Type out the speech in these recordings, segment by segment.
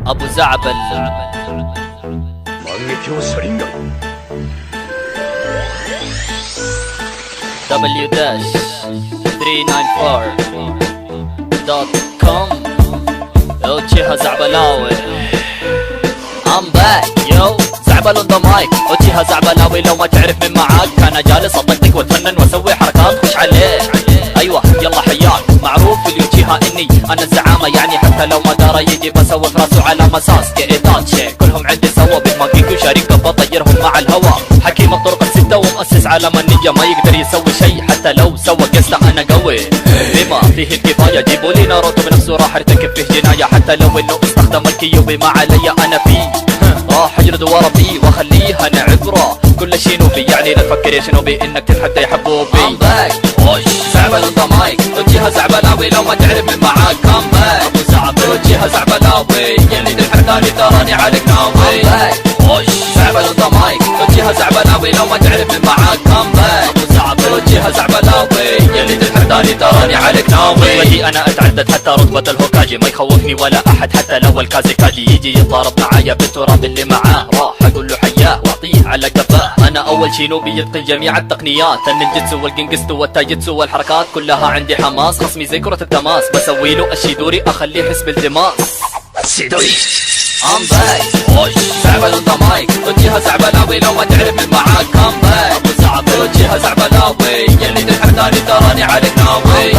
ابو زعبل w-394.com وجهها زعبلاوي I'm back yo زعبل on the mic وجهها زعبلاوي لو ما تعرف من معاك انا جالس اطقطق واتفنن واسوي حركات خش عليه ايوه يلا حياك معروف في الوجهة اني انا الزعامة يعني حتى لو ما دارى يجي بسوي في راسه على مساس كايتات شي كلهم عندي سوا بالماكيك وشريك بطيرهم مع الهوا حكيم الطرق الستة ومؤسس عالم النينجا ما يقدر يسوي شي حتى لو سوى قصة انا قوي بما فيه الكفاية جيبوا لي ناروتو بنفسه راح ارتكب فيه جناية حتى لو انه استخدم الكيوبي ما علي انا فيه راح اجلد ورا بيه واخليها انا عبرة كل شي نوبي يعني لا تفكر يا شنوبي انك تتحدى يا حبوبي I'm back زعبل on the mic وجهها زعبلاوي لو ما تعرف من معاك come back ابو زعبل وجهها زعبلاوي يلي الحرداني تراني عليك ناوي زعبل on the mic وجهها زعبلاوي لو ما تعرف من معاك come back ابو زعبل وجهها زعبلاوي يلي الحرداني تراني عليك ناوي بدي انا اتعدد حتى رتبة الهوكاجي ما يخوفني ولا احد حتى لو الكازيكاجي يجي يتضارب معايا بالتراب اللي معاه راح اقول له حياه واعطيه على قفاه انا اول شينوبي يتقن جميع التقنيات النينجتسو والجنجستو والتايجتسو والحركات كلها عندي حماس خصمي زي كرة التماس بسوي له الشيدوري اخليه يحس بالتماس شيدوري I'm back زعبل on the mic وجهها زعبلاوي لو ما تعرف من معاك come back ابو زعبل وجهها زعبلاوي يلي الحرداني تراني عليك ناوي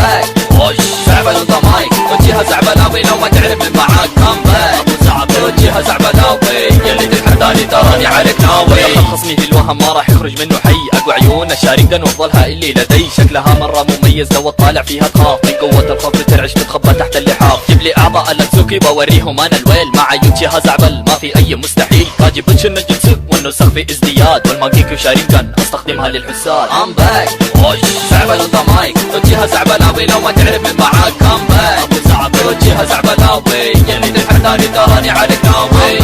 زعبل on the mic وجهها زعبلاوي لو ما تعرف من معاك come back ابو زعبل وجهها زعبلاوي يلي الحرداني تراني عليك ناوي خصمي في الوهم ما راح يخرج منه حي اقوى عيون شاركا وافضلها اللي لدي شكلها مرة مميز لو اطالع فيها تخاف من قوة الخوف بترعش تتخبى تحت اللحاف جيب لي اعضاء الاتسوكي بوريهم انا الويل مع يوتشيها زعبل ما في اي مستحيل كاجي بوتش النجتسو والنسخ في ازدياد والماكيكو شاركا استخدمها للحساد I'm back زعبل on the mic وجهها زعبلاوي لو ما تعرف من معاك come back ابو زعبل وجهها زعبلاوي يلي الحرداني تراني عليك ناوي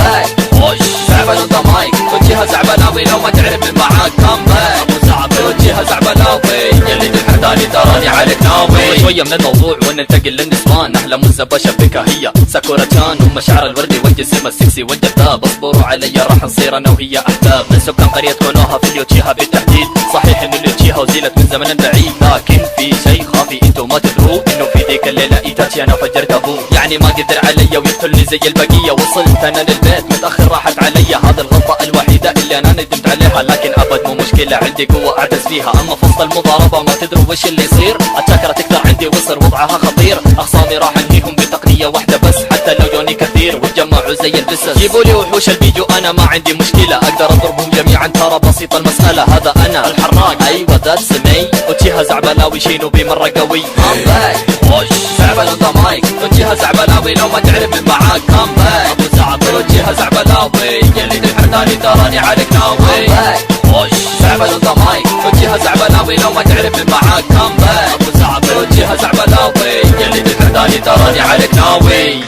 زعبل on the mic وجهها زعبلاوي لو ما تعرف من معاك come back ابو زعبل وجهها زعبلاوي يلي الحرداني تراني عليك ناوي شوية من الموضوع وننتقل للنسوان احلى مزة شبكها هي ساكورا كان ومشاعر الوردي والجسم السكسي والجذاب اصبروا علي راح نصير انا وهي احباب من سكان قرية كونوها في اليوتشيها بالتحديد صحيح انه اليوتشيها وزيلت من زمن بعيد لكن في شي خافي انتو ما تدروا انه في ذيك الليلة ايتاتشي انا فجرت ابوه يعني ما قدر علي ويقتلني زي البقية وصلت انا للبيت متاخر راحت علي هذه الغلطة الوحيدة اللي انا ندمت عليها لكن ابد مو مشكلة عندي قوة اعتز فيها اما في وسط المضاربة ما تدروا وش اللي يصير الشاكرة تكثر عندي وصر وضعها خطير اخصامي راح انهيهم بتقنية واحدة بس حتى لو جوني كثير وتجمعوا زي البسس جيبوا لي وحوش الفيديو انا ما عندي مشكلة اقدر اضربهم جميعا ترى بسيطة المسألة هذا انا الحراق ايوه ذاتس مي وجهها زعبلاوي شينوبي مرة قوي I'm back زعبل on the mic وجهها زعبلاوي لو ما تعرف من معاك come back ابو زعبل وجهها زعبلاوي يلي الحرداني تراني عليك ناوي زعبل on the mic وجهها زعبلاوي لو ما تعرف من معاك come back ابو زعبل وجهها زعبلاوي يلي الحرداني تراني عليك ناوي